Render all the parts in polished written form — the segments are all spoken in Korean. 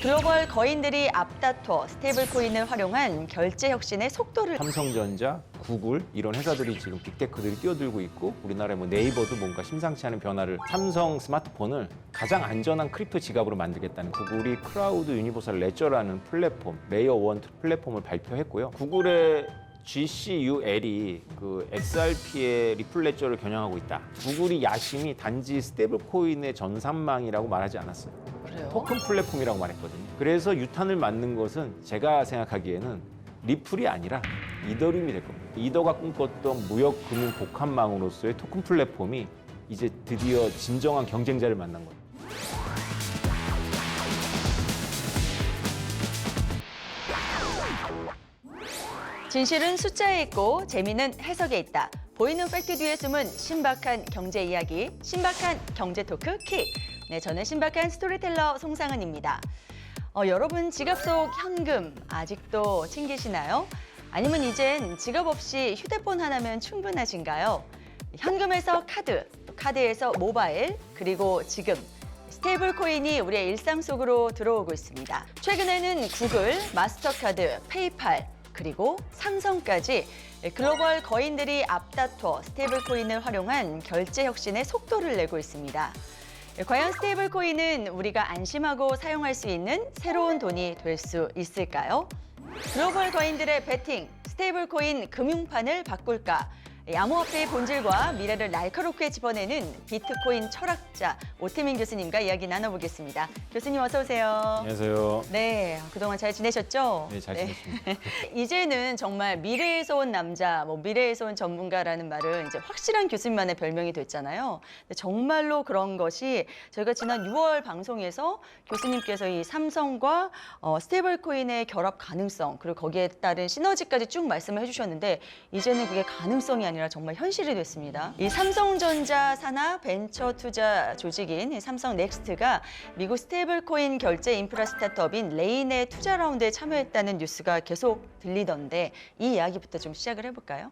글로벌 거인들이 앞다퉈 스테이블 코인을 활용한 결제 혁신의 속도를 삼성전자, 구글 이런 회사들이 지금 빅테크들이 뛰어들고 있고 우리나라의 뭐 네이버도 뭔가 심상치 않은 변화를 삼성 스마트폰을 가장 안전한 크립토 지갑으로 만들겠다는 구글이 크라우드 유니버설 레저라는 플랫폼, 레이어 1 플랫폼을 발표했고요. 구글의 GCUL이 그 XRP의 리플 레저를 겨냥하고 있다. 구글이 야심이 단지 스테이블 코인의 전산망이라고 말하지 않았어요. 그래요? 토큰 플랫폼이라고 말했거든요. 그래서 유탄을 맞는 것은 제가 생각하기에는 리플이 아니라 이더리움이 될 겁니다. 이더가 꿈꿨던 무역 금융 복합망으로서의 토큰 플랫폼이 이제 드디어 진정한 경쟁자를 만난 거예요. 진실은 숫자에 있고 재미는 해석에 있다. 보이는 팩트 뒤에 숨은 신박한 경제 이야기, 신박한 경제 토크 킥. 네, 저는 신박한 스토리텔러 송상은입니다. 여러분 지갑 속 현금 아직도 챙기시나요? 아니면 이젠 지갑 없이 휴대폰 하나면 충분하신가요? 현금에서 카드, 카드에서 모바일, 그리고 지금 스테이블 코인이 우리의 일상 속으로 들어오고 있습니다. 최근에는 구글, 마스터카드, 페이팔, 그리고 삼성까지 글로벌 거인들이 앞다퉈 스테이블 코인을 활용한 결제 혁신의 속도를 내고 있습니다. 과연 스테이블 코인은 우리가 안심하고 사용할 수 있는 새로운 돈이 될 수 있을까요? 글로벌 거인들의 베팅, 스테이블 코인 금융판을 바꿀까? 암호화폐의 본질과 미래를 날카롭게 짚어내는 비트코인 철학자 오태민 교수님과 이야기 나눠보겠습니다. 교수님 어서 오세요. 안녕하세요. 네, 그동안 잘 지내셨죠? 네, 잘 지냈습니다. 이제는 정말 미래에서 온 남자, 미래에서 온 전문가라는 말은 이제 확실한 교수님만의 별명이 됐잖아요. 근데 정말로 그런 것이 저희가 지난 6월 방송에서 교수님께서 이 삼성과 스테이블 코인의 결합 가능성 그리고 거기에 따른 시너지까지 쭉 말씀을 해주셨는데 이제는 그게 가능성이 아니라 정말 현실이 됐습니다. 이 삼성전자 산하 벤처 투자 조직인 이 삼성 넥스트가 미국 스테이블 코인 결제 인프라 스타트업인 레인의 투자 라운드에 참여했다는 뉴스가 계속 들리던데 이 이야기부터 좀 시작을 해볼까요?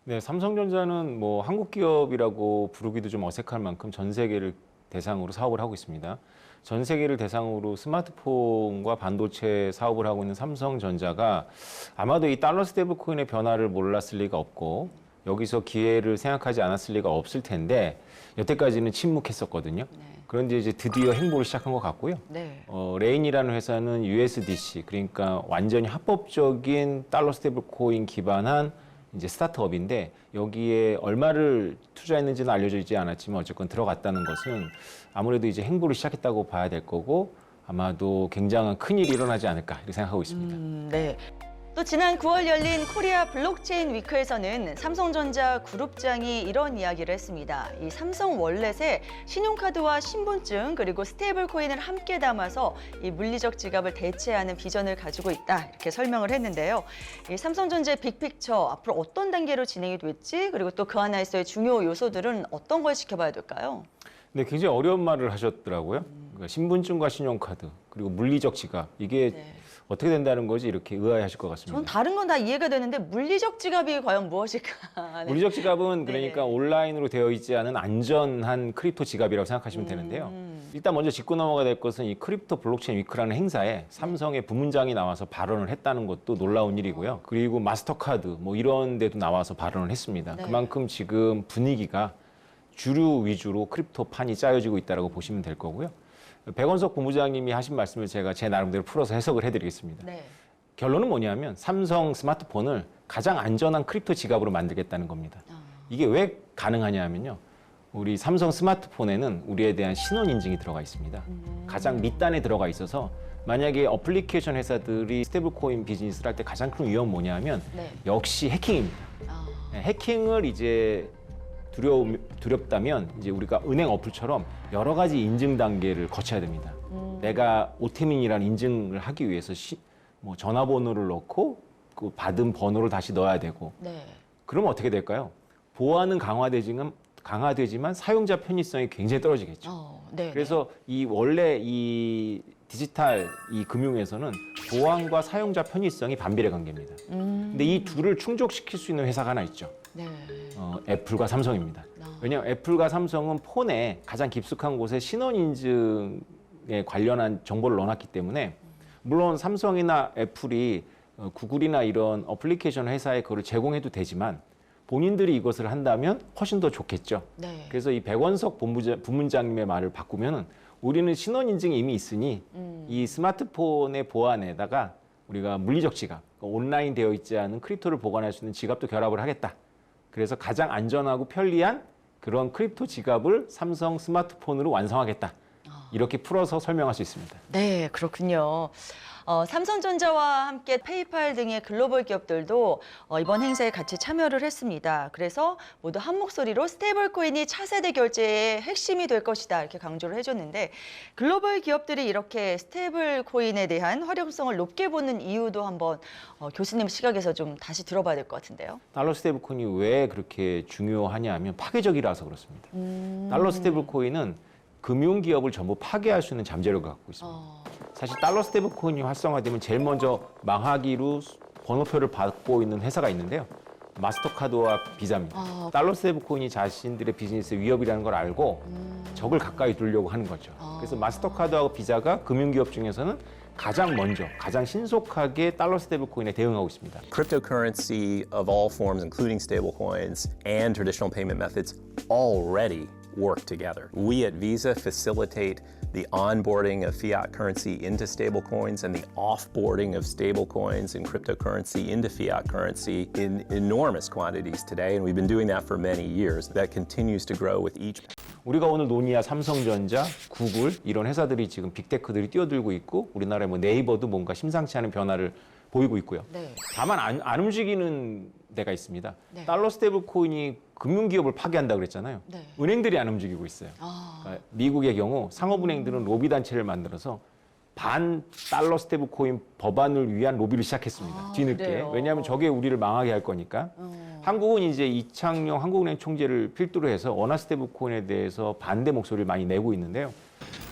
네, 삼성전자는 뭐 한국 기업이라고 부르기도 좀 어색할 만큼 전 세계를 대상으로 사업을 하고 있습니다. 전 세계를 대상으로 스마트폰과 반도체 사업을 하고 있는 삼성전자가 아마도 이 달러 스테이블 코인의 변화를 몰랐을 리가 없고 여기서 기회를 생각하지 않았을 리가 없을 텐데 여태까지는 침묵했었거든요. 네. 그런데 이제 드디어 행보를 시작한 것 같고요. 네. 레인이라는 회사는 USDC, 그러니까 완전히 합법적인 달러 스테이블 코인 기반한 이제 스타트업인데 여기에 얼마를 투자했는지는 알려져 있지 않았지만 어쨌건 들어갔다는 것은 아무래도 이제 행보를 시작했다고 봐야 될 거고 아마도 굉장한 큰일이 일어나지 않을까 이렇게 생각하고 있습니다. 네. 또 지난 9월 열린 코리아 블록체인 위크에서는 삼성전자 그룹장이 이런 이야기를 했습니다. 이 삼성 월렛에 신용카드와 신분증 그리고 스테이블 코인을 함께 담아서 이 물리적 지갑을 대체하는 비전을 가지고 있다 이렇게 설명을 했는데요. 이 삼성전자의 빅픽처 앞으로 어떤 단계로 진행이 될지 그리고 또 그 안에서의 중요 요소들은 어떤 걸 지켜봐야 될까요? 네, 굉장히 어려운 말을 하셨더라고요. 그러니까 신분증과 신용카드 그리고 물리적 지갑 이게 네. 어떻게 된다는 거지 이렇게 의아해하실 것 전 같습니다. 다른 건 다 이해가 되는데 물리적 지갑이 과연 무엇일까? 네. 물리적 지갑은 네. 그러니까 온라인으로 되어 있지 않은 안전한 크립토 지갑이라고 생각하시면 되는데요. 일단 먼저 짚고 넘어가야 될 것은 이 크립토 블록체인 위크라는 행사에 삼성의 부문장이 나와서 발언을 했다는 것도 놀라운 일이고요. 그리고 마스터카드 뭐 이런 데도 나와서 발언을 했습니다. 네. 그만큼 지금 분위기가 주류 위주로 크립토판이 짜여지고 있다고 보시면 될 거고요. 백원석 본부장님이 하신 말씀을 제가 제 나름대로 풀어서 해석을 해드리겠습니다. 네. 결론은 뭐냐면 삼성 스마트폰을 가장 안전한 크립토 지갑으로 만들겠다는 겁니다. 이게 왜 가능하냐 하면요. 우리 삼성 스마트폰에는 우리에 대한 신원 인증이 들어가 있습니다. 가장 밑단에 들어가 있어서 만약에 어플리케이션 회사들이 스테이블 코인 비즈니스를 할 때 가장 큰 위험은 뭐냐면 네. 역시 해킹입니다. 아. 해킹을 이제 두렵다면 이제 우리가 은행 어플처럼 여러 가지 인증 단계를 거쳐야 됩니다. 내가 오태민이라는 인증을 하기 위해서 뭐 전화번호를 넣고 그 받은 번호를 다시 넣어야 되고 네. 그러면 어떻게 될까요? 보안은 강화되지만 사용자 편의성이 굉장히 떨어지겠죠. 네. 그래서 이 원래 이 디지털 이 금융에서는 보안과 사용자 편의성이 반비례 관계입니다. 근데 이 둘을 충족시킬 수 있는 회사가 하나 있죠. 네. 애플과 삼성입니다. 왜냐하면 애플과 삼성은 폰에 가장 깊숙한 곳에 신원 인증에 관련한 정보를 넣어놨기 때문에 물론 삼성이나 애플이 구글이나 이런 어플리케이션 회사에 그걸 제공해도 되지만 본인들이 이것을 한다면 훨씬 더 좋겠죠. 네. 그래서 이 백원석 부문장님의 말을 바꾸면은 우리는 신원 인증이 이미 있으니 이 스마트폰의 보안에다가 우리가 물리적 지갑, 온라인 되어 있지 않은 크립토를 보관할 수 있는 지갑도 결합을 하겠다. 그래서 가장 안전하고 편리한 그런 크립토 지갑을 삼성 스마트폰으로 완성하겠다. 이렇게 풀어서 설명할 수 있습니다. 네, 그렇군요. 삼성전자와 함께 페이팔 등의 글로벌 기업들도 이번 행사에 같이 참여를 했습니다. 그래서 모두 한 목소리로 스테이블 코인이 차세대 결제의 핵심이 될 것이다 이렇게 강조를 해줬는데 글로벌 기업들이 이렇게 스테이블 코인에 대한 활용성을 높게 보는 이유도 한번 교수님 시각에서 좀 다시 들어봐야 될 것 같은데요. 달러 스테이블 코인이 왜 그렇게 중요하냐 하면 파괴적이라서 그렇습니다. 달러 스테이블 코인은 금융기업을 전부 파괴할 수 있는 잠재력을 갖고 있습니다. 사실 달러 스테이블 코인이 활성화되면 제일 먼저 망하기로 번호표를 받고 있는 회사가 있는데요. 마스터카드와 비자입니다. 달러 스테이블 코인이 자신들의 비즈니스의 위협이라는 걸 알고 적을 가까이 두려고 하는 거죠. 그래서 마스터카드하고 비자가 금융기업 중에서는 가장 먼저, 가장 신속하게 달러 스테이블 코인에 대응하고 있습니다. Cryptocurrency of all forms, including stablecoins and traditional payment methods, already work together. We at Visa facilitate the onboarding of fiat currency into stablecoins and the offboarding of stablecoins and cryptocurrency into fiat currency in enormous quantities today, and we've been doing that for many years. That continues to grow with each. 우리가 오늘 논의한 삼성전자, 구글 이런 회사들이 지금 빅테크들이 뛰어들고 있고 우리나라의 뭐 네이버도 뭔가 심상치 않은 변화를 보이고 있고요. 네. 다만 안 움직이는 데가 있습니다. 네. 달러 스테이블 코인이 금융기업을 파괴한다고 그랬잖아요. 네. 은행들이 안 움직이고 있어요. 그러니까 미국의 경우 상업은행들은 로비단체를 만들어서 반 달러 스테이블 코인 법안을 위한 로비를 시작했습니다. 뒤늦게. 그래요? 왜냐하면 저게 우리를 망하게 할 거니까. 한국은 이제 이창용 한국은행 총재를 필두로 해서 원화 스테이블 코인에 대해서 반대 목소리를 많이 내고 있는데요.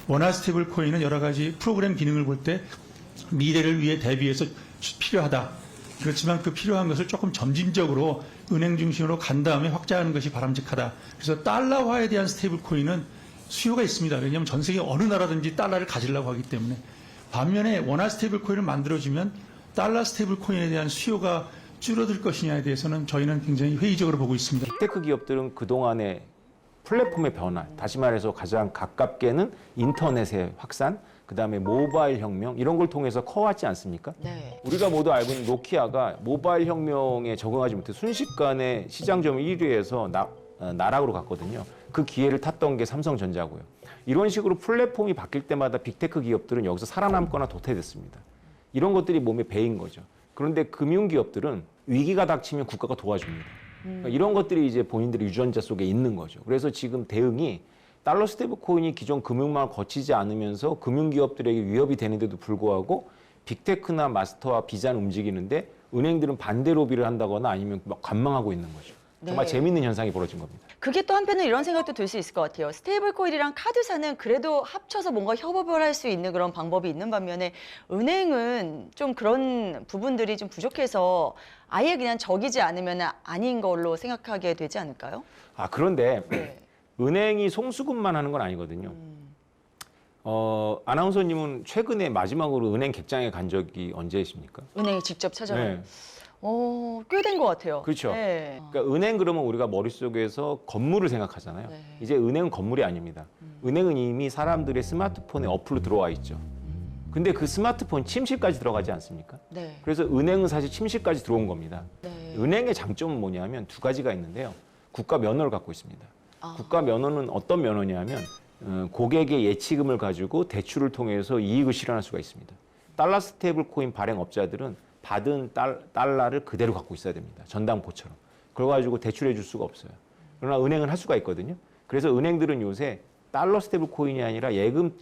원화 스테이블 코인은 여러 가지 프로그램 기능을 볼 때 미래를 위해 대비해서 필요하다. 그렇지만 그 필요한 것을 조금 점진적으로 은행 중심으로 간 다음에 확장하는 것이 바람직하다. 그래서 달러화에 대한 스테이블 코인은 수요가 있습니다. 왜냐하면 전 세계 어느 나라든지 달러를 가지려고 하기 때문에. 반면에 원화 스테이블 코인을 만들어주면 달러 스테이블 코인에 대한 수요가 줄어들 것이냐에 대해서는 저희는 굉장히 회의적으로 보고 있습니다. 빅테크 기업들은 그동안의 플랫폼의 변화, 다시 말해서 가장 가깝게는 인터넷의 확산, 그다음에 모바일 혁명 이런 걸 통해서 커왔지 않습니까? 네. 우리가 모두 알고 있는 노키아가 모바일 혁명에 적응하지 못해 순식간에 시장 점유율 1위에서 나락으로 갔거든요. 그 기회를 탔던 게 삼성전자고요. 이런 식으로 플랫폼이 바뀔 때마다 빅테크 기업들은 여기서 살아남거나 도태됐습니다. 이런 것들이 몸에 배인 거죠. 그런데 금융기업들은 위기가 닥치면 국가가 도와줍니다. 그러니까 이런 것들이 이제 본인들의 유전자 속에 있는 거죠. 그래서 지금 대응이 달러 스테이블 코인이 기존 금융망을 거치지 않으면서 금융기업들에게 위협이 되는데도 불구하고 빅테크나 마스터와 비자는 움직이는데 은행들은 반대 로비를 한다거나 아니면 막 관망하고 있는 거죠. 정말 네. 재미있는 현상이 벌어진 겁니다. 그게 또 한편은 이런 생각도 들 수 있을 것 같아요. 스테이블 코인이랑 카드사는 그래도 합쳐서 뭔가 협업을 할 수 있는 그런 방법이 있는 반면에 은행은 좀 그런 부분들이 좀 부족해서 아예 그냥 적이지 않으면 아닌 걸로 생각하게 되지 않을까요? 그런데 네. 은행이 송수급만 하는 건 아니거든요. 아나운서님은 최근에 마지막으로 은행 객장에 간 적이 언제십니까? 은행에 직접 찾아가요. 네. 꽤 된 것 같아요. 그렇죠. 네. 그러니까 은행 그러면 우리가 머릿속에서 건물을 생각하잖아요. 네. 이제 은행은 건물이 아닙니다. 은행은 이미 사람들의 스마트폰에 어플로 들어와 있죠. 근데 그 스마트폰 침실까지 들어가지 않습니까? 네. 그래서 은행은 사실 침실까지 들어온 겁니다. 네. 은행의 장점은 뭐냐면 두 가지가 있는데요. 국가 면허를 갖고 있습니다. 국가 면허는 어떤 면허냐면 고객의 예치금을 가지고 대출을 통해서 이익을 실현할 수가 있습니다. 달러 스테이블 코인 발행업자들은 받은 달러를 그대로 갖고 있어야 됩니다. 전당포처럼. 그걸 가지고 대출해 줄 수가 없어요. 그러나 은행은 할 수가 있거든요. 그래서 은행들은 요새 달러 스테이블 코인이 아니라 예금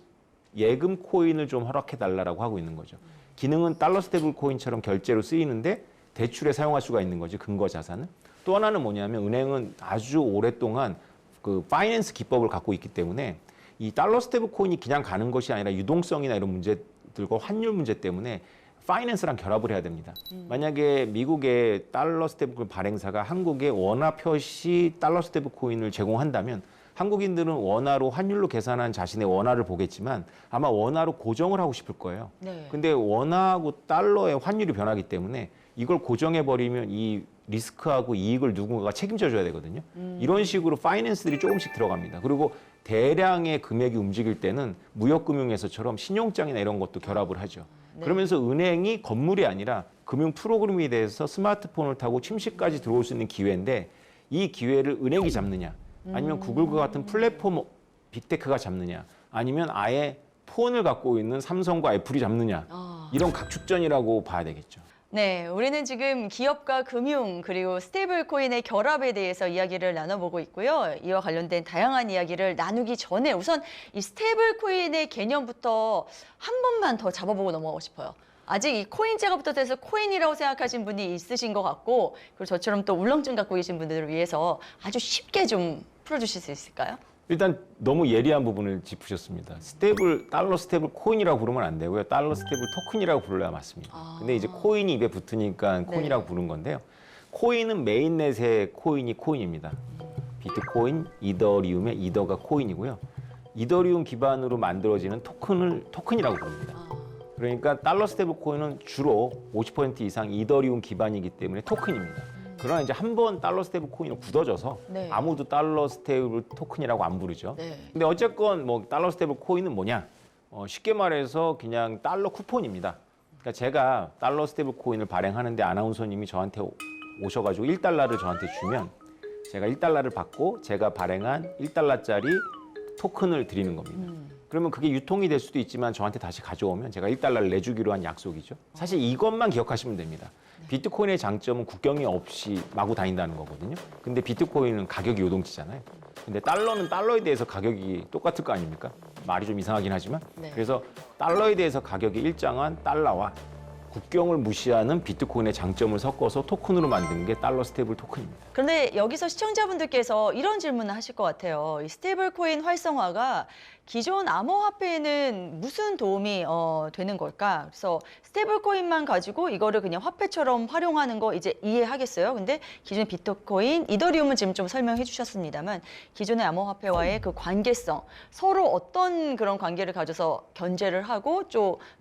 코인을 좀 허락해 달라고 하고 있는 거죠. 기능은 달러 스테이블 코인처럼 결제로 쓰이는데 대출에 사용할 수가 있는 거지, 근거 자산은. 또 하나는 뭐냐면 은행은 아주 오랫동안 그 파이낸스 기법을 갖고 있기 때문에 이 달러 스테이블 코인이 그냥 가는 것이 아니라 유동성이나 이런 문제들과 환율 문제 때문에 파이낸스랑 결합을 해야 됩니다. 만약에 미국의 달러 스테이블 코인 발행사가 한국에 원화 표시 달러 스테이블 코인을 제공한다면 한국인들은 원화로 환율로 계산한 자신의 원화를 보겠지만 아마 원화로 고정을 하고 싶을 거예요. 네. 근데 원화하고 달러의 환율이 변하기 때문에 이걸 고정해버리면 이 리스크하고 이익을 누군가가 책임져 줘야 되거든요. 이런 식으로 파이낸스들이 조금씩 들어갑니다. 그리고 대량의 금액이 움직일 때는 무역금융에서처럼 신용장이나 이런 것도 결합을 하죠. 네. 그러면서 은행이 건물이 아니라 금융 프로그램에 대해서 스마트폰을 타고 침실까지 들어올 수 있는 기회인데 이 기회를 은행이 잡느냐 아니면 구글과 같은 플랫폼 빅테크가 잡느냐 아니면 아예 폰을 갖고 있는 삼성과 애플이 잡느냐 이런 각축전이라고 봐야 되겠죠. 네, 우리는 지금 기업과 금융 그리고 스테이블 코인의 결합에 대해서 이야기를 나눠보고 있고요. 이와 관련된 다양한 이야기를 나누기 전에 우선 이 스테이블 코인의 개념부터 한 번만 더 잡아보고 넘어가고 싶어요. 아직 이 코인자가 붙어서 코인이라고 생각하신 분이 있으신 것 같고 그리고 저처럼 또 울렁증 갖고 계신 분들을 위해서 아주 쉽게 좀 풀어주실 수 있을까요? 일단 너무 예리한 부분을 짚으셨습니다. 달러 스테이블 코인이라고 부르면 안 되고요. 달러 스테이블 토큰이라고 부르려야 맞습니다. 근데 이제 코인이 입에 붙으니까 코인이라고 부른 건데요. 코인은 메인넷의 코인이 코인입니다. 비트코인, 이더리움의 이더가 코인이고요. 이더리움 기반으로 만들어지는 토큰이라고 부릅니다. 그러니까 달러 스테이블 코인은 주로 50% 이상 이더리움 기반이기 때문에 토큰입니다. 그러나 이제 한 번 달러 스테이블 코인을 굳어져서 네. 아무도 달러 스테이블 토큰이라고 안 부르죠. 네. 근데 어쨌건 뭐 달러 스테이블 코인은 뭐냐? 쉽게 말해서 그냥 달러 쿠폰입니다. 그러니까 제가 달러 스테이블 코인을 발행하는데 아나운서님이 저한테 오셔가지고 1달러를 저한테 주면 제가 1달러를 받고 제가 발행한 1달러짜리 토큰을 드리는 겁니다. 그러면 그게 유통이 될 수도 있지만 저한테 다시 가져오면 제가 1달러를 내주기로 한 약속이죠. 사실 이것만 기억하시면 됩니다. 비트코인의 장점은 국경이 없이 마구 다닌다는 거거든요. 근데 비트코인은 가격이 요동치잖아요. 근데 달러는 달러에 대해서 가격이 똑같을 거 아닙니까? 말이 좀 이상하긴 하지만. 네. 그래서 달러에 대해서 가격이 일정한 달러와 국경을 무시하는 비트코인의 장점을 섞어서 토큰으로 만든 게 달러 스테이블 토큰입니다. 그런데 여기서 시청자분들께서 이런 질문을 하실 것 같아요. 이 스테이블 코인 활성화가 기존 암호화폐에는 무슨 도움이 되는 걸까? 그래서 스테이블 코인만 가지고 이거를 그냥 화폐처럼 활용하는 거 이제 이해하겠어요. 근데 기존 비트코인, 이더리움은 지금 좀 설명해 주셨습니다만 기존의 암호화폐와의 그 관계성, 서로 어떤 그런 관계를 가져서 견제를 하고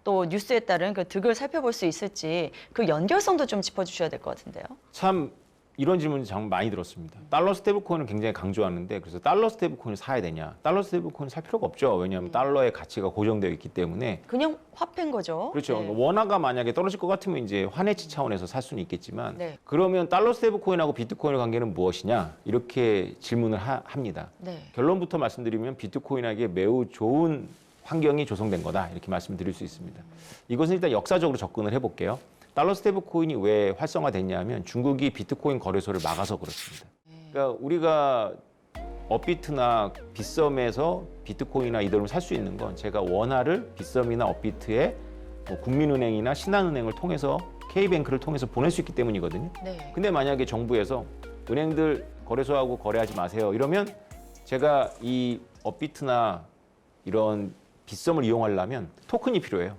또 뉴스에 따른 그 득을 살펴볼 수 있을지 그 연결성도 좀 짚어주셔야 될 것 같은데요. 참 이런 질문이 정말 많이 들었습니다. 달러 스테이블 코인을 굉장히 강조하는데 그래서 달러 스테이블 코인을 사야 되냐? 달러 스테이블 코인을 살 필요가 없죠. 왜냐하면 달러의 가치가 고정되어 있기 때문에. 그냥 화폐인 거죠. 그렇죠. 네. 원화가 만약에 떨어질 것 같으면 이제 환해치 차원에서 살 수는 있겠지만 네. 그러면 달러 스테이블 코인하고 비트코인의 관계는 무엇이냐? 이렇게 질문을 합니다. 네. 결론부터 말씀드리면 비트코인에게 매우 좋은 환경이 조성된 거다. 이렇게 말씀드릴 수 있습니다. 이것은 일단 역사적으로 접근을 해볼게요. 달러 스테이블 코인이 왜 활성화됐냐 하면 중국이 비트코인 거래소를 막아서 그렇습니다. 그러니까 우리가 업비트나 빗썸에서 비트코인이나 이더리움을 살 수 있는 건 제가 원화를 빗썸이나 업비트에 뭐 국민은행이나 신한은행을 통해서 K뱅크를 통해서 보낼 수 있기 때문이거든요. 네. 근데 만약에 정부에서 은행들 거래소하고 거래하지 마세요. 이러면 제가 이 업비트나 이런 빗썸을 이용하려면 토큰이 필요해요.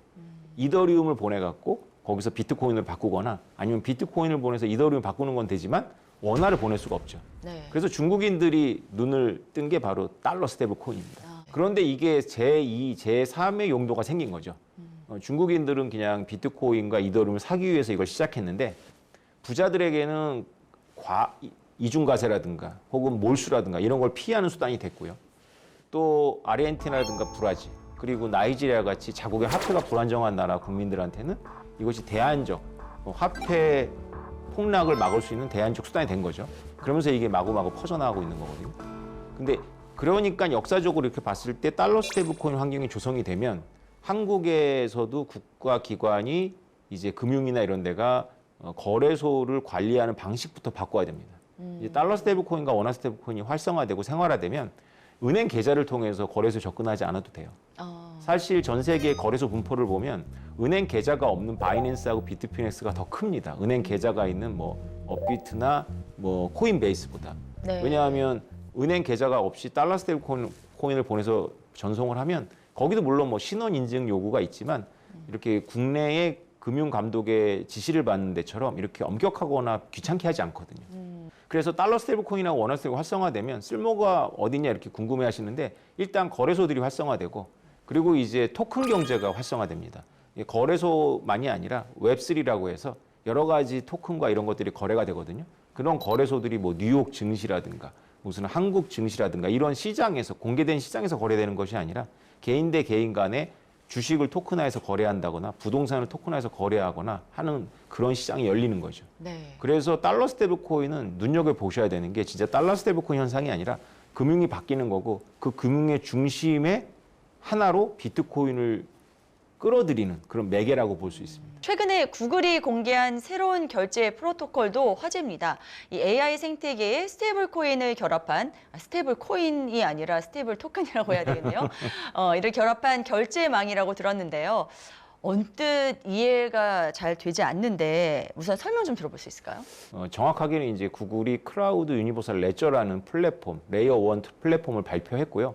이더리움을 보내갖고 거기서 비트코인을 바꾸거나 아니면 비트코인을 보내서 이더리움 바꾸는 건 되지만 원화를 보낼 수가 없죠. 네. 그래서 중국인들이 눈을 뜬 게 바로 달러 스테이블 코인입니다. 네. 그런데 이게 제2, 제3의 용도가 생긴 거죠. 중국인들은 그냥 비트코인과 이더리움을 사기 위해서 이걸 시작했는데 부자들에게는 이중과세라든가 혹은 몰수라든가 이런 걸 피하는 수단이 됐고요. 또 아르헨티나라든가 브라질 그리고 나이지리아 같이 자국의 화폐가 불안정한 나라 국민들한테는 이것이 대안적 화폐 폭락을 막을 수 있는 대안적 수단이 된 거죠. 그러면서 이게 마구마구 퍼져나가고 있는 거거든요. 근데 그러니까 역사적으로 이렇게 봤을 때 달러 스테이블 코인 환경이 조성이 되면 한국에서도 국가 기관이 이제 금융이나 이런 데가 거래소를 관리하는 방식부터 바꿔야 됩니다. 이제 달러 스테이블 코인과 원화 스테이블 코인이 활성화되고 생활화되면 은행 계좌를 통해서 거래소에 접근하지 않아도 돼요. 사실 전 세계 거래소 분포를 보면 은행 계좌가 없는 바이낸스하고 비트피넥스가 더 큽니다. 은행 계좌가 있는 뭐 업비트나 뭐 코인베이스보다. 네. 왜냐하면 은행 계좌가 없이 달러 스테이블 코인을 보내서 전송을 하면 거기도 물론 뭐 신원 인증 요구가 있지만 이렇게 국내의 금융 감독의 지시를 받는 데처럼 이렇게 엄격하거나 귀찮게 하지 않거든요. 그래서 달러 스테이블 코인이나 원화 스테이블 활성화되면 쓸모가 어디냐 이렇게 궁금해 하시는데 일단 거래소들이 활성화되고 그리고 이제 토큰 경제가 활성화됩니다. 이 거래소만이 아니라 웹3라고 해서 여러 가지 토큰과 이런 것들이 거래가 되거든요. 그런 거래소들이 뭐 뉴욕 증시라든가 무슨 한국 증시라든가 이런 시장에서 공개된 시장에서 거래되는 것이 아니라 개인 대 개인 간에 주식을 토큰화해서 거래한다거나 부동산을 토큰화해서 거래하거나 하는 그런 시장이 열리는 거죠. 네. 그래서 달러 스테이블 코인은 눈여겨보셔야 되는 게 진짜 달러 스테이블 코인 현상이 아니라 금융이 바뀌는 거고 그 금융의 중심에 하나로 비트코인을 끌어들이는 그런 매개라고 볼 수 있습니다. 최근에 구글이 공개한 새로운 결제 프로토콜도 화제입니다. 이 AI 생태계에 스테이블 코인을 결합한, 스테이블 코인이 아니라 스테이블 토큰이라고 해야 되겠네요. 이를 결합한 결제망이라고 들었는데요. 언뜻 이해가 잘 되지 않는데 우선 설명 좀 들어볼 수 있을까요? 정확하게는 이제 구글이 클라우드 유니버설 레저라는 플랫폼, 레이어 1 플랫폼을 발표했고요.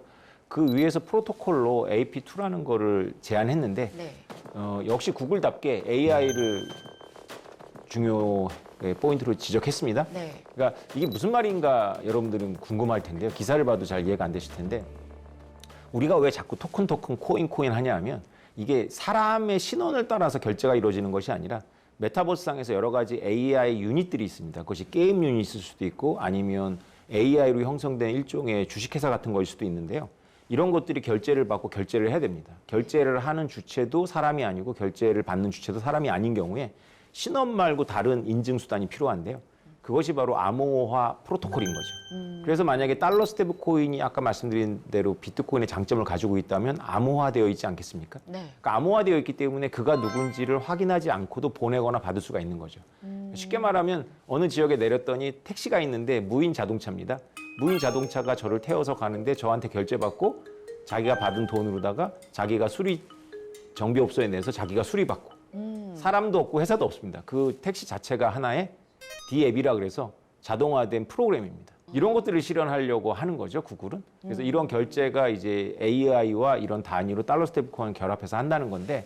그 위에서 프로토콜로 AP2라는 거를 제안했는데 네. 역시 구글답게 AI를 중요 포인트로 지적했습니다. 네. 그러니까 이게 무슨 말인가 여러분들은 궁금할 텐데요. 기사를 봐도 잘 이해가 안 되실 텐데 우리가 왜 자꾸 토큰 코인 하냐 하면 이게 사람의 신원을 따라서 결제가 이루어지는 것이 아니라 메타버스상에서 여러 가지 AI 유닛들이 있습니다. 그것이 게임 유닛일 수도 있고 아니면 AI로 형성된 일종의 주식회사 같은 거일 수도 있는데요. 이런 것들이 결제를 받고 결제를 해야 됩니다. 결제를 하는 주체도 사람이 아니고 결제를 받는 주체도 사람이 아닌 경우에 신원 말고 다른 인증 수단이 필요한데요. 그것이 바로 암호화 프로토콜인 거죠. 그래서 만약에 달러 스테이블 코인이 아까 말씀드린 대로 비트코인의 장점을 가지고 있다면 암호화되어 있지 않겠습니까? 네. 그러니까 암호화되어 있기 때문에 그가 누군지를 확인하지 않고도 보내거나 받을 수가 있는 거죠. 쉽게 말하면 어느 지역에 내렸더니 택시가 있는데 무인 자동차입니다. 무인 자동차가 저를 태워서 가는데 저한테 결제받고 자기가 받은 돈으로다가 자기가 정비업소에 내서 자기가 수리받고 사람도 없고 회사도 없습니다. 그 택시 자체가 하나의 D앱이라 그래서 자동화된 프로그램입니다. 이런 것들을 실현하려고 하는 거죠, 구글은. 그래서 이런 결제가 이제 AI와 이런 단위로 달러 스테이블 코인을 결합해서 한다는 건데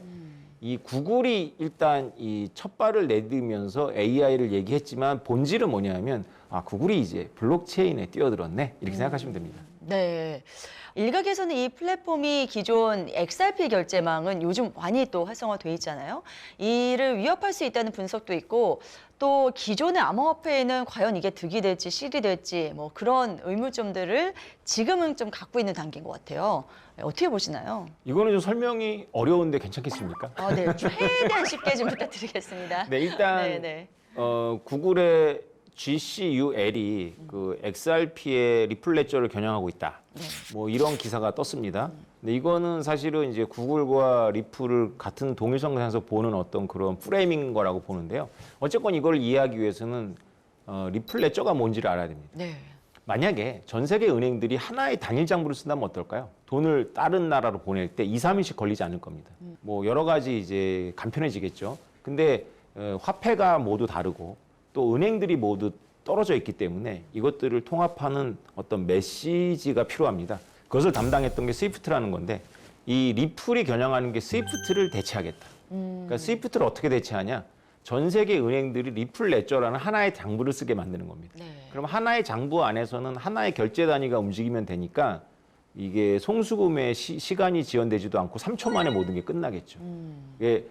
이 구글이 일단 이 첫 발을 내디면서 AI를 얘기했지만 본질은 뭐냐면 구글이 이제 블록체인에 뛰어들었네 이렇게 생각하시면 됩니다. 네. 일각에서는 이 플랫폼이 기존 XRP 결제망은 요즘 많이 또 활성화돼 있잖아요. 이를 위협할 수 있다는 분석도 있고 또 기존의 암호화폐에는 과연 이게 득이 될지 실이 될지 뭐 그런 의문점들을 지금은 좀 갖고 있는 단계인 것 같아요. 어떻게 보시나요? 이거는 좀 설명이 어려운데 괜찮겠습니까? 네. 최대한 쉽게 좀 부탁드리겠습니다. 네, 일단 네. 구글의 GCUL이 그 XRP의 리플 레저를 겨냥하고 있다. 뭐 이런 기사가 떴습니다. 근데 이거는 사실은 이제 구글과 리플을 같은 동일선상에서 보는 어떤 그런 프레임인 거라고 보는데요. 어쨌건 이걸 이해하기 위해서는 리플 레저가 뭔지를 알아야 됩니다. 네. 만약에 전 세계 은행들이 하나의 단일 장부를 쓴다면 어떨까요? 돈을 다른 나라로 보낼 때 2, 3일씩 걸리지 않을 겁니다. 뭐 여러 가지 이제 간편해지겠죠. 근데 화폐가 모두 다르고 또 은행들이 모두 떨어져 있기 때문에 이것들을 통합하는 어떤 메시지가 필요합니다. 그것을 담당했던 게 스위프트라는 건데 이 리플이 겨냥하는 게 스위프트를 대체하겠다. 그러니까 스위프트를 어떻게 대체하냐? 전 세계 은행들이 리플 레저라는 하나의 장부를 쓰게 만드는 겁니다. 네. 그럼 하나의 장부 안에서는 하나의 결제 단위가 움직이면 되니까 이게 송수금의 시간이 지연되지도 않고 3초 만에 모든 게 끝나겠죠. 이게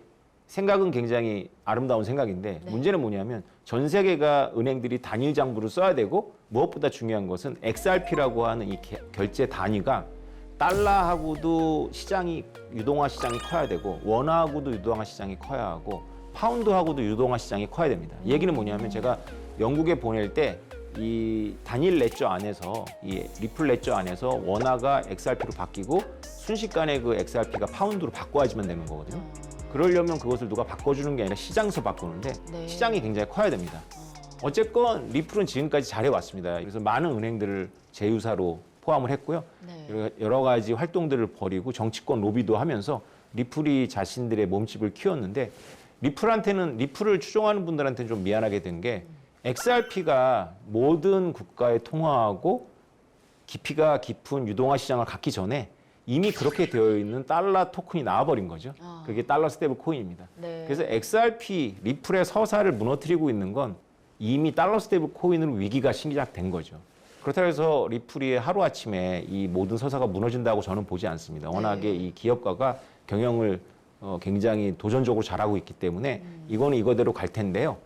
생각은 굉장히 아름다운 생각인데 문제는 뭐냐면 전 세계가 은행들이 단일 장부를 써야 되고 무엇보다 중요한 것은 XRP라고 하는 이 결제 단위가 달러하고도 유동화 시장이 커야 되고 원화하고도 유동화 시장이 커야 하고 파운드하고도 유동화 시장이 커야 됩니다. 이 얘기는 뭐냐면 제가 영국에 보낼 때 이 단일 레저 안에서 이 리플 레저 안에서 원화가 XRP로 바뀌고 순식간에 그 XRP가 파운드로 바꿔야지만 되는 거거든요. 그러려면 그것을 누가 바꿔주는 게 아니라 시장에서 바꾸는데 네. 시장이 굉장히 커야 됩니다. 어쨌건 리플은 지금까지 잘해왔습니다. 그래서 많은 은행들을 제휴사로 포함을 했고요. 네. 여러 가지 활동들을 벌이고 정치권 로비도 하면서 리플이 자신들의 몸집을 키웠는데 리플을 추종하는 분들한테는 좀 미안하게 된 게 XRP가 모든 국가에 통화하고 깊이가 깊은 유동화 시장을 갖기 전에 이미 그렇게 되어 있는 달러 토큰이 나와버린 거죠. 그게 달러 스테이블 코인입니다. 네. 그래서 XRP, 리플의 서사를 무너뜨리고 있는 건 이미 달러 스테이블 코인으로 위기가 시작된 거죠. 그렇다고 해서 리플이 하루아침에 이 모든 서사가 무너진다고 저는 보지 않습니다. 워낙에 이 기업가가 경영을 굉장히 도전적으로 잘하고 있기 때문에 이거는 이거대로 갈 텐데요.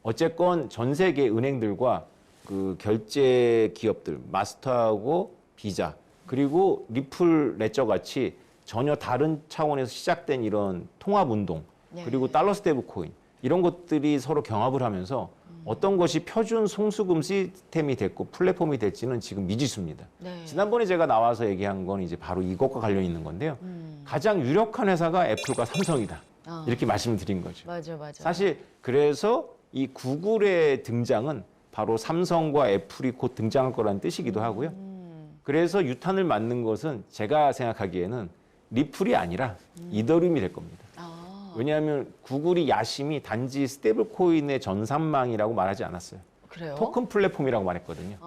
어쨌건 전 세계 은행들과 그 결제 기업들, 마스터하고 비자, 그리고 리플 레저 같이 전혀 다른 차원에서 시작된 이런 통합 운동, 그리고 달러 스테이블 코인 이런 것들이 서로 경합을 하면서 어떤 것이 표준 송수금 시스템이 됐고 플랫폼이 될지는 지금 미지수입니다. 네. 지난번에 제가 나와서 얘기한 건 이제 바로 이것과 관련 있는 건데요. 가장 유력한 회사가 애플과 삼성이다. 이렇게 말씀을 드린 거죠. 맞아. 사실 그래서 이 구글의 등장은 바로 삼성과 애플이 곧 등장할 거라는 뜻이기도 하고요. 그래서 유탄을 맞는 것은 제가 생각하기에는 리플이 아니라 이더리움이 될 겁니다. 왜냐하면 구글이 야심이 단지 스테이블 코인의 전산망이라고 말하지 않았어요. 그래요? 토큰 플랫폼이라고 말했거든요.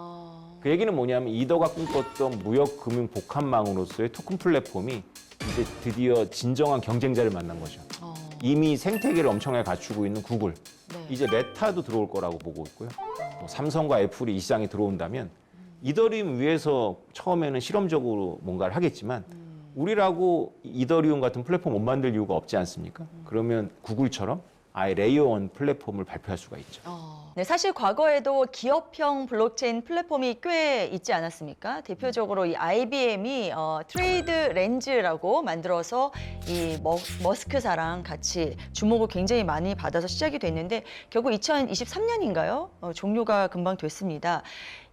그 얘기는 뭐냐면 이더가 꿈꿨던 무역 금융 복합망으로서의 토큰 플랫폼이 이제 드디어 진정한 경쟁자를 만난 거죠. 이미 생태계를 엄청나게 갖추고 있는 구글. 네. 이제 메타도 들어올 거라고 보고 있고요. 또 삼성과 애플이 이 시장에 들어온다면 이더리움 위에서 처음에는 실험적으로 뭔가를 하겠지만 우리라고 이더리움 같은 플랫폼 못 만들 이유가 없지 않습니까? 그러면 구글처럼 아예 레이어 원 플랫폼을 발표할 수가 있죠. 네, 사실 과거에도 기업형 블록체인 플랫폼이 꽤 있지 않았습니까? 대표적으로 이 IBM이 트레이드 렌즈라고 만들어서 이 머스크사랑 같이 주목을 굉장히 많이 받아서 시작이 됐는데 결국 2023년인가요? 종료가 금방 됐습니다.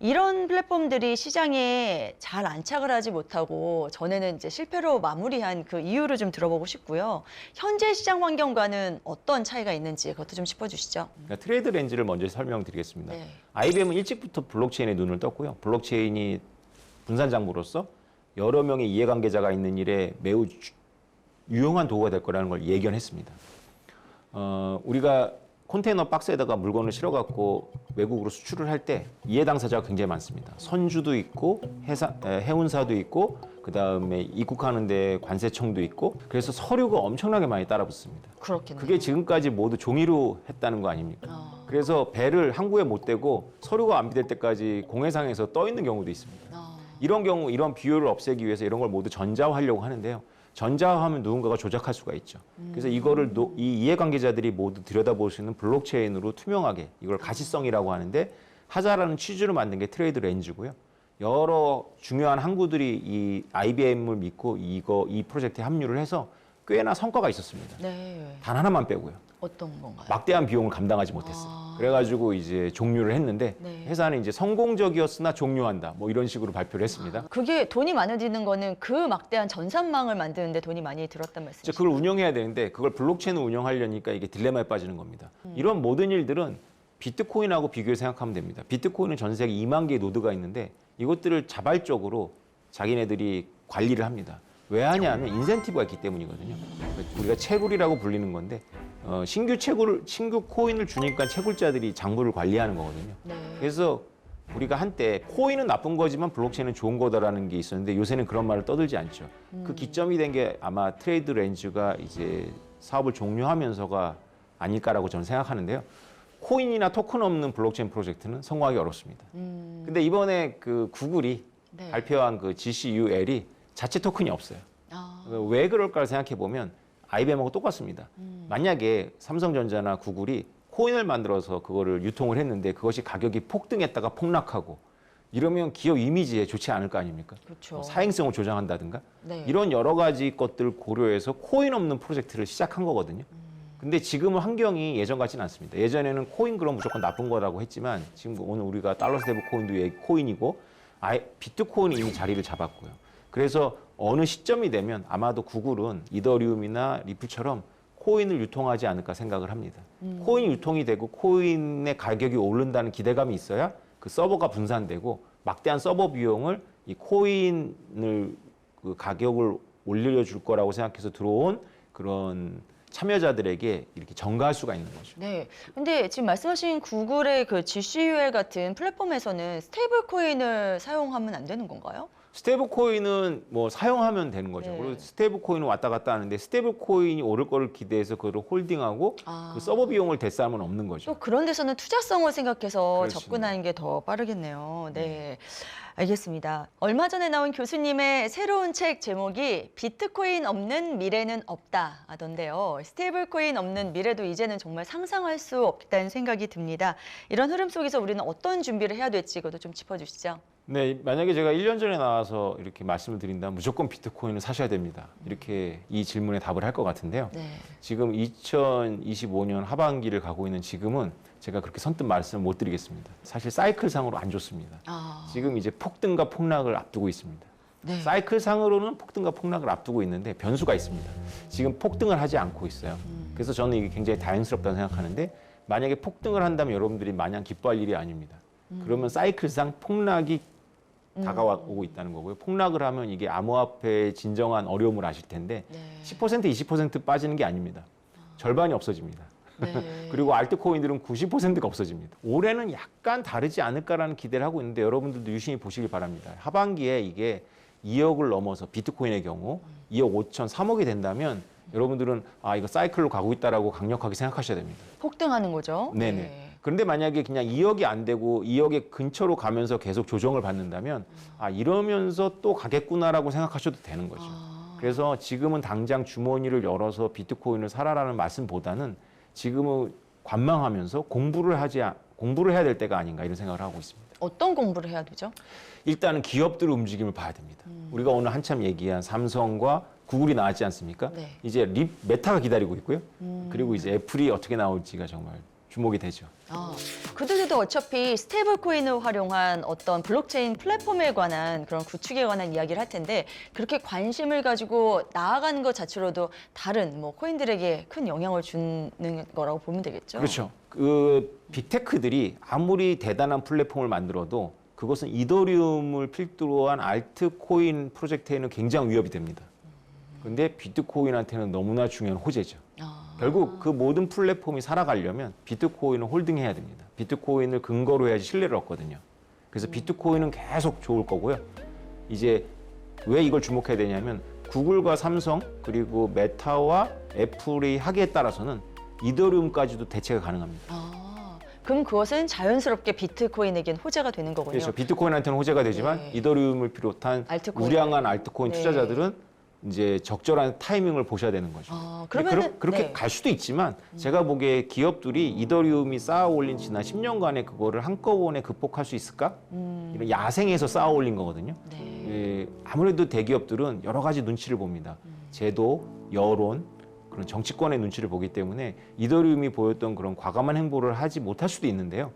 이런 플랫폼들이 시장에 잘 안착을 하지 못하고 전에는 이제 실패로 마무리한 그 이유를 좀 들어보고 싶고요. 현재 시장 환경과는 어떤 차이가 있는지 그것도 좀 짚어주시죠. 그러니까 트레이드 렌즈를 먼저 설명드리겠습니다. 네. IBM은 일찍부터 블록체인에 눈을 떴고요. 블록체인이 분산 장부로서 여러 명의 이해관계자가 있는 일에 매우 유용한 도구가 될 거라는 걸 예견했습니다. 우리가 컨테이너 박스에다가 물건을 실어갖고 외국으로 수출을 할 때 이해 당사자가 굉장히 많습니다. 선주도 있고 해운사도 있고 그다음에 입국하는 데 관세청도 있고 그래서 서류가 엄청나게 많이 따라붙습니다. 그렇겠네요. 그게 지금까지 모두 종이로 했다는 거 아닙니까? 그래서 배를 항구에 못 대고 서류가 안비될 때까지 공해상에서 떠 있는 경우도 있습니다. 이런 경우 이런 비효를 없애기 위해서 이런 걸 모두 전자화하려고 하는데요. 전자화하면 누군가가 조작할 수가 있죠. 그래서 이거를 이 이해관계자들이 모두 들여다볼 수 있는 블록체인으로 투명하게 이걸 가시성이라고 하는데 하자라는 취지로 만든 게 트레이드 렌즈고요. 여러 중요한 항구들이 이 IBM을 믿고 이 프로젝트에 합류를 해서 꽤나 성과가 있었습니다. 네. 단 하나만 빼고요. 어떤 건가요? 막대한 비용을 감당하지 못했어요. 그래가지고 이제 종료를 했는데 네. 회사는 이제 성공적이었으나 종료한다. 뭐 이런 식으로 발표를 했습니다. 그게 돈이 많이 드는 거는 그 막대한 전산망을 만드는데 돈이 많이 들었단 말씀이시죠? 그걸 운영해야 되는데 그걸 블록체인을 운영하려니까 이게 딜레마에 빠지는 겁니다. 이런 모든 일들은 비트코인하고 비교해 생각하면 됩니다. 비트코인은 전 세계 2만 개의 노드가 있는데 이것들을 자발적으로 자기네들이 관리를 합니다. 왜 하냐면 인센티브가 있기 때문이거든요. 우리가 채굴이라고 불리는 건데 신규 코인을 주니까 채굴자들이 장부를 관리하는 거거든요. 네. 그래서 우리가 한때 코인은 나쁜 거지만 블록체인은 좋은 거다라는 게 있었는데 요새는 그런 말을 떠들지 않죠. 그 기점이 된 게 아마 트레이드 렌즈가 이제 사업을 종료하면서가 아닐까라고 저는 생각하는데요. 코인이나 토큰 없는 블록체인 프로젝트는 성공하기 어렵습니다. 근데 이번에 그 구글이 네. 발표한 그 GCUL이 자체 토큰이 없어요. 왜 그럴까 생각해 보면 IBM하고 똑같습니다. 만약에 삼성전자나 구글이 코인을 만들어서 그거를 유통을 했는데 그것이 가격이 폭등했다가 폭락하고 이러면 기업 이미지에 좋지 않을 거 아닙니까? 그렇죠. 뭐 사행성을 조장한다든가 네. 이런 여러 가지 것들을 고려해서 코인 없는 프로젝트를 시작한 거거든요. 근데 지금은 환경이 예전 같지는 않습니다. 예전에는 코인 그럼 무조건 나쁜 거라고 했지만 지금 오늘 우리가 달러 스테이블 코인도 코인이고 비트코인이 이미 자리를 잡았고요. 그래서 어느 시점이 되면 아마도 구글은 이더리움이나 리플처럼 코인을 유통하지 않을까 생각을 합니다. 코인 유통이 되고 코인의 가격이 오른다는 기대감이 있어야 그 서버가 분산되고 막대한 서버 비용을 이 코인을 그 가격을 올려줄 거라고 생각해서 들어온 그런 참여자들에게 이렇게 전가할 수가 있는 거죠. 네. 근데 지금 말씀하신 구글의 그 GCUL 같은 플랫폼에서는 스테이블 코인을 사용하면 안 되는 건가요? 스테이블 코인은 뭐 사용하면 되는 거죠. 네. 그리고 스테이블 코인은 왔다 갔다 하는데 스테이블 코인이 오를 거를 기대해서 그걸 홀딩하고 아. 그 서버 비용을 대싸면 없는 거죠. 또 그런 데서는 투자성을 생각해서 그렇습니다. 접근하는 게 더 빠르겠네요. 네. 알겠습니다. 얼마 전에 나온 교수님의 새로운 책 제목이 비트코인 없는 미래는 없다 하던데요. 스테이블 코인 없는 미래도 이제는 정말 상상할 수 없다는 생각이 듭니다. 이런 흐름 속에서 우리는 어떤 준비를 해야 될지 그것도 좀 짚어주시죠. 네, 만약에 제가 1년 전에 나와서 이렇게 말씀을 드린다면 무조건 비트코인을 사셔야 됩니다. 이렇게 이 질문에 답을 할 것 같은데요. 네. 지금 2025년 하반기를 가고 있는 지금은 제가 그렇게 선뜻 말씀을 못 드리겠습니다. 사실 사이클상으로 안 좋습니다. 아, 지금 이제 폭등과 폭락을 앞두고 있습니다. 네. 사이클상으로는 폭등과 폭락을 앞두고 있는데 변수가 있습니다. 지금 폭등을 하지 않고 있어요. 그래서 저는 이게 굉장히 다행스럽다고 생각하는데 만약에 폭등을 한다면 여러분들이 마냥 기뻐할 일이 아닙니다. 그러면 사이클상 폭락이 다가오고 있다는 거고요. 폭락을 하면 이게 암호화폐의 진정한 어려움을 아실 텐데 네. 10% 20% 빠지는 게 아닙니다. 절반이 없어집니다. 네. 그리고 알트코인들은 90%가 없어집니다. 올해는 약간 다르지 않을까라는 기대를 하고 있는데 여러분들도 유심히 보시길 바랍니다. 하반기에 이게 2억을 넘어서 비트코인의 경우 2억 5천, 3억이 된다면 여러분들은 아 이거 사이클로 가고 있다라고 강력하게 생각하셔야 됩니다. 폭등하는 거죠. 네네. 네. 그런데 만약에 그냥 2억이 안 되고 2억의 근처로 가면서 계속 조정을 받는다면 아 이러면서 또 가겠구나라고 생각하셔도 되는 거죠. 그래서 지금은 당장 주머니를 열어서 비트코인을 사라라는 말씀보다는 지금은 관망하면서 공부를 해야 될 때가 아닌가 이런 생각을 하고 있습니다. 어떤 공부를 해야 되죠? 일단은 기업들의 움직임을 봐야 됩니다. 우리가 오늘 한참 얘기한 삼성과 구글이 나왔지 않습니까? 네. 이제 메타가 기다리고 있고요. 그리고 이제 애플이 어떻게 나올지가 정말 주목이 되죠. 아, 그들도 어차피 스테이블 코인을 활용한 어떤 블록체인 플랫폼에 관한 그런 구축에 관한 이야기를 할 텐데 그렇게 관심을 가지고 나아가는 것 자체로도 다른 뭐 코인들에게 큰 영향을 주는 거라고 보면 되겠죠. 그렇죠. 그 빅테크들이 아무리 대단한 플랫폼을 만들어도 그것은 이더리움을 필두로 한 알트코인 프로젝트에는 굉장히 위협이 됩니다. 그런데 비트코인한테는 너무나 중요한 호재죠. 아, 결국 그 모든 플랫폼이 살아가려면 비트코인을 홀딩해야 됩니다. 비트코인을 근거로 해야지 신뢰를 얻거든요. 그래서 비트코인은 계속 좋을 거고요. 이제 왜 이걸 주목해야 되냐면 구글과 삼성 그리고 메타와 애플이 하기에 따라서는 이더리움까지도 대체가 가능합니다. 그럼 그것은 자연스럽게 비트코인에겐 호재가 되는 거군요. 그래서 비트코인한테는 호재가 되지만 네. 이더리움을 비롯한 알트코인. 우량한 알트코인 네. 투자자들은 이제 적절한 타이밍을 보셔야 되는 거죠. 그러면은 그렇게 네. 갈 수도 있지만 제가 보기에 기업들이 이더리움이 쌓아 올린 지난 10년간의 그거를 한꺼번에 극복할 수 있을까? 이런 야생에서 쌓아 올린 거거든요. 네. 예, 아무래도 대기업들은 여러 가지 눈치를 봅니다. 제도, 여론, 그런 정치권의 눈치를 보기 때문에 이더리움이 보였던 그런 과감한 행보를 하지 못할 수도 있는데요.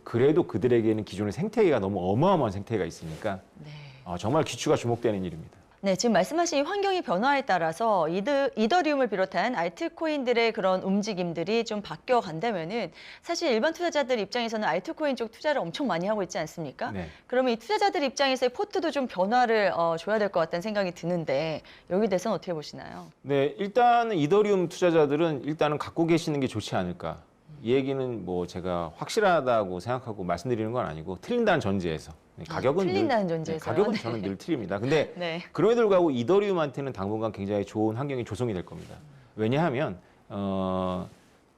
그래도 그들에게는 기존의 생태계가 너무 어마어마한 생태계가 있으니까 네. 정말 귀추가 주목되는 일입니다. 네, 지금 말씀하신 환경의 변화에 따라서 이더리움을 비롯한 알트코인들의 그런 움직임들이 좀 바뀌어 간다면은 사실 일반 투자자들 입장에서는 알트코인 쪽 투자를 엄청 많이 하고 있지 않습니까? 네. 그러면 이 투자자들 입장에서의 포트도 좀 변화를 줘야 될 것 같다는 생각이 드는데 여기 대해서는 어떻게 보시나요? 네, 일단은 이더리움 투자자들은 일단은 갖고 계시는 게 좋지 않을까. 이 얘기는 뭐 제가 확실하다고 생각하고 말씀드리는 건 아니고 틀린다는 전제에서. 네, 가격은 틀린다는 전제에서요? 가격은 네. 저는 늘 틀립니다. 근데 네. 그럼에도 불구하고 이더리움한테는 당분간 굉장히 좋은 환경이 조성이 될 겁니다. 왜냐하면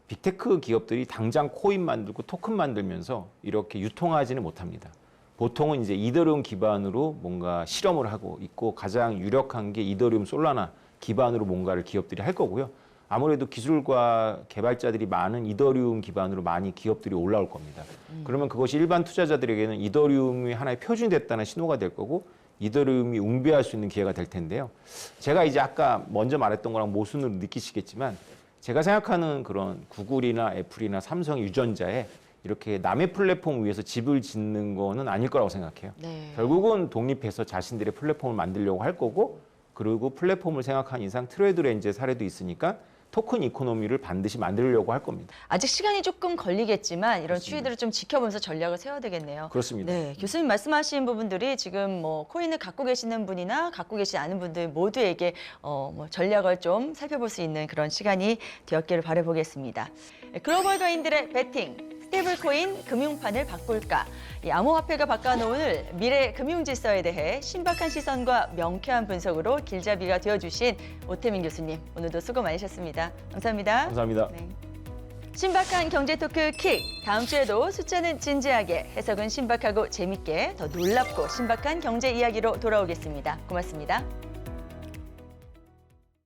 빅테크 기업들이 당장 코인 만들고 토큰 만들면서 이렇게 유통하지는 못합니다. 보통은 이제 이더리움 기반으로 뭔가 실험을 하고 있고 가장 유력한 게 이더리움 솔라나 기반으로 뭔가를 기업들이 할 거고요. 아무래도 기술과 개발자들이 많은 이더리움 기반으로 많이 기업들이 올라올 겁니다. 그러면 그것이 일반 투자자들에게는 이더리움이 하나의 표준이 됐다는 신호가 될 거고 이더리움이 웅배할 수 있는 기회가 될 텐데요. 제가 이제 아까 먼저 말했던 거랑 모순으로 느끼시겠지만 제가 생각하는 그런 구글이나 애플이나 삼성 유전자에 이렇게 남의 플랫폼 위에서 집을 짓는 거는 아닐 거라고 생각해요. 네. 결국은 독립해서 자신들의 플랫폼을 만들려고 할 거고 그리고 플랫폼을 생각한 이상 트레이드렌즈의 사례도 있으니까 토큰 이코노미를 반드시 만들려고 할 겁니다. 아직 시간이 조금 걸리겠지만 이런 그렇습니다. 추이들을 좀 지켜보면서 전략을 세워야 되겠네요. 그렇습니다. 네, 교수님 말씀하신 부분들이 지금 뭐 코인을 갖고 계시는 분이나 갖고 계시지 않은 분들 모두에게 뭐 전략을 좀 살펴볼 수 있는 그런 시간이 되었기를 바라보겠습니다. 글로벌 거인들의 배팅, 스테이블 코인 금융판을 바꿀까? 이 암호화폐가 바꿔놓을 미래 금융질서에 대해 신박한 시선과 명쾌한 분석으로 길잡이가 되어주신 오태민 교수님, 오늘도 수고 많으셨습니다. 감사합니다. 감사합니다. 네. 신박한 경제 토크 킥. 다음 주에도 숫자는 진지하게, 해석은 신박하고 재밌게 더 놀랍고 신박한 경제 이야기로 돌아오겠습니다. 고맙습니다.